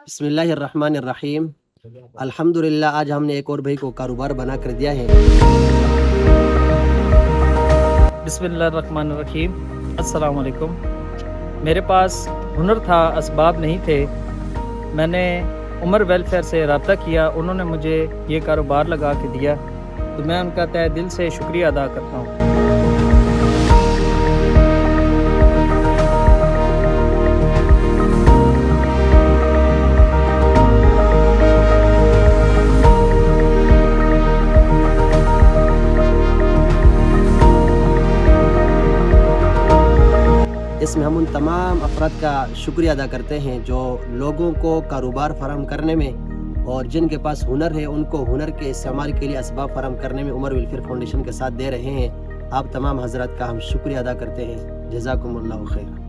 बिस्मिल्लाहिर्रहमानिर्रहीम। अल्हम्दुलिल्लाह, आज हमने एक और भाई को कारोबार बना कर दिया है। बिस्मिल्लाहिर्रहमानिर्रहीम। अस्सलाम वालेकुम। मेरे पास हुनर था, असबाब नहीं थे। मैंने उमर वेलफेयर से रब्ता किया, उन्होंने मुझे ये कारोबार लगा के दिया, तो मैं उनका तहे दिल से शुक्रिया अदा करता हूँ। इसमें हम उन तमाम अफराद का शुक्रिया अदा करते हैं जो लोगों को कारोबार फराहम करने में और जिनके पास हुनर है उनको हुनर के इस्तेमाल के लिए असबाब फराहम करने में उमर वेलफेयर फाउंडेशन के साथ दे रहे हैं। आप तमाम हजरात का हम शुक्रिया अदा करते हैं। जज़ाकुमुल्लाहु खैर।